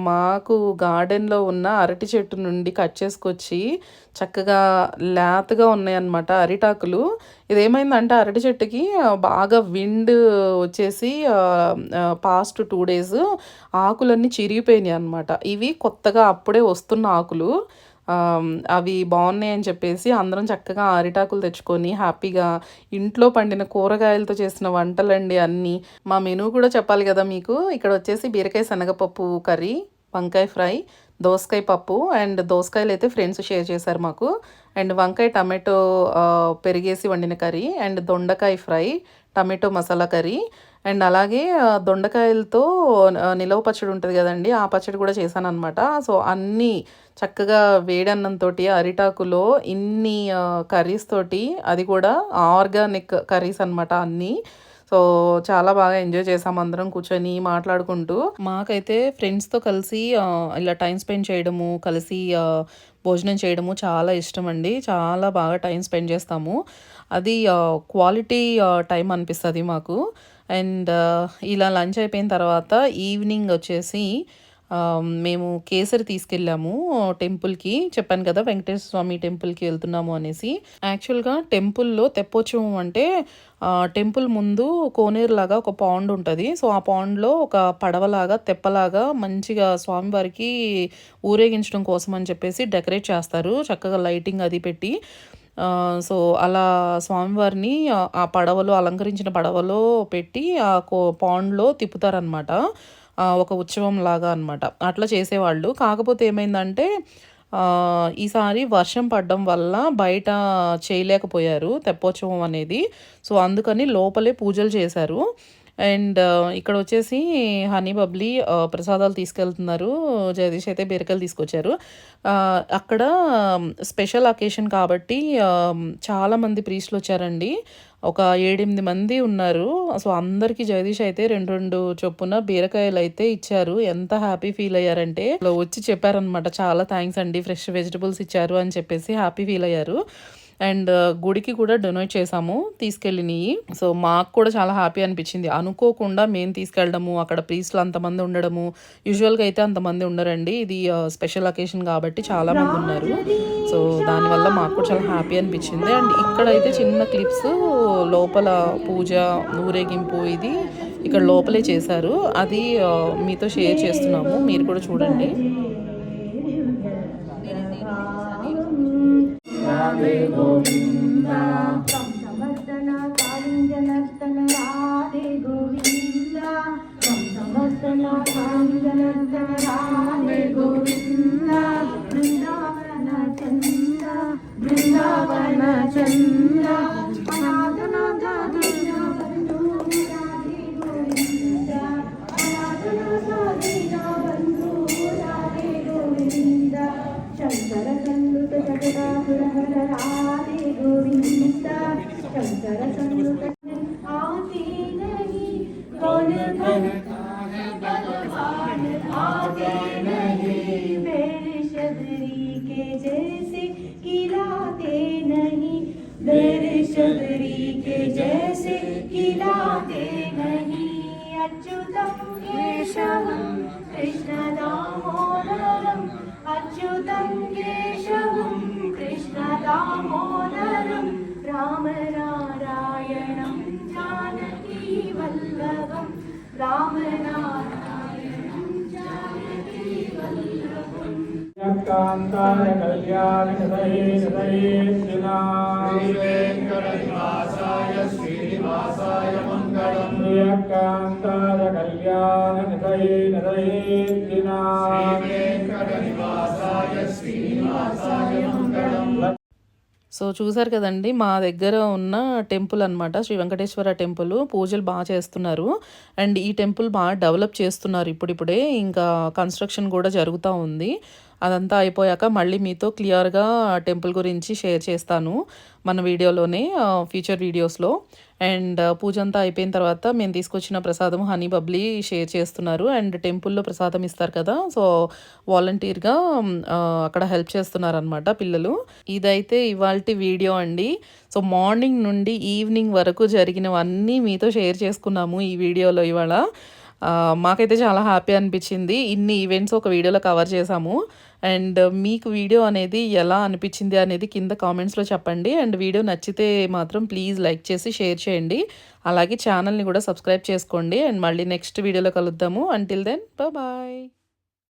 మాకు గార్డెన్‌లో ఉన్న అరటి చెట్టు నుండి కట్ చేసుకొచ్చి చక్కగా లేతగా ఉన్నాయన్నమాట అరిటాకులు. ఇదేమైందంటే అరటి చెట్టుకి బాగా విండ్ వచ్చేసి పాస్ట్ 2 డేస్ ఆకులన్నీ చిరిగిపోయినాయి అన్నమాట. ఇవి కొత్తగా అప్పుడే వస్తున్న ఆకులు. అవి బాగున్నాయని చెప్పేసి అందరం చక్కగా అరిటాకులు తెచ్చుకొని హ్యాపీగా ఇంట్లో పండిన కూరగాయలతో చేసిన వంటలండి అన్నీ. మా మెనూ కూడా చెప్పాలి కదా మీకు. ఇక్కడ వచ్చేసి బీరకాయ శనగపప్పు కర్రీ, వంకాయ ఫ్రై, దోసకాయ పప్పు అండ్ దోసకాయలు అయితే ఫ్రెండ్స్ షేర్ చేశారు మాకు. అండ్ వంకాయ టమాటో పెరిగేసి వండిన కర్రీ అండ్ దొండకాయ fry, tomato masala curry and అలాగే దొండకాయలతో నిలవ పచ్చడి ఉంటుంది కదండి, ఆ పచ్చడి కూడా చేశాను అనమాట. సో అన్నీ చక్కగా వేడన్నంతో అరిటాకులో ఇన్ని కర్రీస్ తోటి, అది కూడా ఆర్గానిక్ కర్రీస్ అనమాట అన్నీ. సో చాలా బాగా ఎంజాయ్ చేసాం అందరం కూర్చొని మాట్లాడుకుంటూ. మాకైతే ఫ్రెండ్స్తో కలిసి ఇలా టైం స్పెండ్ చేయడము, కలిసి భోజనం చేయడము చాలా ఇష్టం అండి. చాలా బాగా టైం స్పెండ్ చేస్తాము. అది క్వాలిటీ టైం అనిపిస్తుంది మాకు. అండ్ ఇలా లంచ్ అయిపోయిన తర్వాత ఈవినింగ్ వచ్చేసి మేము కేసరి తీసుకెళ్ళాము టెంపుల్కి. చెప్పాను కదా వెంకటేశ్వర స్వామి టెంపుల్కి వెళ్తున్నాము అనేసి. యాక్చువల్గా టెంపుల్లో తెప్పోత్సవం అంటే టెంపుల్ ముందు కోనేరులాగా ఒక పాండ్ ఉంటుంది. సో ఆ పాండ్లో ఒక పడవలాగా తెప్పలాగా మంచిగా స్వామివారికి ఊరేగించడం కోసం అని చెప్పేసి డెకరేట్ చేస్తారు, చక్కగా లైటింగ్ అది పెట్టి. సో అలా స్వామివారిని ఆ పడవలో, అలంకరించిన పడవలో పెట్టి ఆ పాండ్లో తిప్పుతారనమాట. ఒక ఉత్సవం లాగా అనమాట. అట్లా చేసేవాళ్ళు. కాకపోతే ఏమైందంటే ఈసారి వర్షం పడడం వల్ల బయట చేయలేకపోయారు తెప్పోత్సవం అనేది. సో అందుకని లోపలే పూజలు చేశారు. అండ్ ఇక్కడ వచ్చేసి హనీ బబ్లీ ప్రసాదాలు తీసుకెళ్తున్నారు. జగదీష్ అయితే బీరకాయలు తీసుకొచ్చారు. అక్కడ స్పెషల్ అకేషన్ కాబట్టి చాలామంది ప్రీస్టులు వచ్చారండి. ఒక 7-8 మంది ఉన్నారు. సో అందరికీ జగదీష్ అయితే 2 చొప్పున బీరకాయలు అయితే ఇచ్చారు. ఎంత హ్యాపీ ఫీల్ అయ్యారంటే వచ్చి చెప్పారనమాట, చాలా థ్యాంక్స్ అండి, ఫ్రెష్ వెజిటబుల్స్ ఇచ్చారు అని చెప్పేసి హ్యాపీ ఫీల్ అయ్యారు. అండ్ గుడికి కూడా డొనేట్ చేసాము తీసుకెళ్ళినవి. సో మాకు కూడా చాలా హ్యాపీ అనిపించింది. అనుకోకుండా మేము తీసుకెళ్ళడము, అక్కడ ప్రీస్టులు అంతమంది ఉండడము. యూజువల్గా అయితే అంతమంది ఉండరండి, ఇది స్పెషల్ అకేషన్ కాబట్టి చాలా మంది ఉన్నారు. సో దానివల్ల మాకు కూడా చాలా హ్యాపీ అనిపించింది. అండ్ ఇక్కడైతే చిన్న క్లిప్స్ లోపల పూజ, ఊరేగింపు ఇది ఇక్కడ లోపలే చేశారు. అది మీతో షేర్ చేస్తున్నాము, మీరు కూడా చూడండి. రాధే గోవింద సమర్దన కాళింజనర్దన రాధే గోవింద సమర్దన కాళింజనర్దన రాధే గోవింద బృందావన చంద బృందావన చంద అనాథనాథ దీనబంధు రాధే గోవింద అనాథనాథ దీనబంధు రాధే గోవింద శంకర సందుత జగదాసుర హర రాధే గోవింద శంకర సందుత आते नहीं कौन करता है बलवान आते नहीं मेरे शबरी के जैसे खिलाते नहीं मेरे शबरी के जैसे खिलाते नहीं अच्युतम केशवम कृष्ण दामोदरम अच्युतं केशवं कृष्ण दामोदरं राम नारायणं जानकी वल्लभं राम नारायणं जानकी वल्लभं कान्ताय कल्याण हृदये हृदये श्रीवेंकटनिवासाय श्रीनिवासाय मंगलम् कान्ताय कल्याण हृदये हृदये श्रीवेंकटनिवासाय श्रीनिवासाय मंगलम्. సో చూసారు కదండి, మా దగ్గర ఉన్న టెంపుల్ అనమాట, శ్రీ వెంకటేశ్వర టెంపుల్. పూజలు బాగా చేస్తున్నారు. అండ్ ఈ టెంపుల్ బాగా డెవలప్ చేస్తున్నారు ఇప్పుడిప్పుడే. ఇంకా కన్స్ట్రక్షన్ కూడా జరుగుతూ ఉంది. అదంతా అయిపోయాక మళ్ళీ మీతో క్లియర్గా టెంపుల్ గురించి షేర్ చేస్తాను మన వీడియోలోనే, ఫ్యూచర్ వీడియోస్లో. అండ్ పూజ అంతా అయిపోయిన తర్వాత మేము తీసుకొచ్చిన ప్రసాదం హనీ బబ్లీ షేర్ చేస్తున్నారు. అండ్ టెంపుల్లో ప్రసాదం ఇస్తారు కదా, సో వాలంటీర్గా అక్కడ హెల్ప్ చేస్తున్నారు అనమాట పిల్లలు. ఇదైతే ఇవాల్టి వీడియో అండి. సో మార్నింగ్ నుండి ఈవినింగ్ వరకు జరిగినవన్నీ మీతో షేర్ చేసుకున్నాము ఈ వీడియోలో ఇవాళ. మాకైతే చాలా హ్యాపీ అనిపించింది. ఇన్ని ఈవెంట్స్ ఒక వీడియోలో కవర్ చేసాము. అండ్ మీకు వీడియో అనేది ఎలా అనిపించింది అనేది కింద కామెంట్స్లో చెప్పండి. అండ్ వీడియో నచ్చితే మాత్రం ప్లీజ్ లైక్ చేసి షేర్ చేయండి. అలాగే ఛానల్ని కూడా సబ్స్క్రైబ్ చేసుకోండి. అండ్ మళ్ళీ నెక్స్ట్ వీడియోలో కలుద్దాము. Until then bye.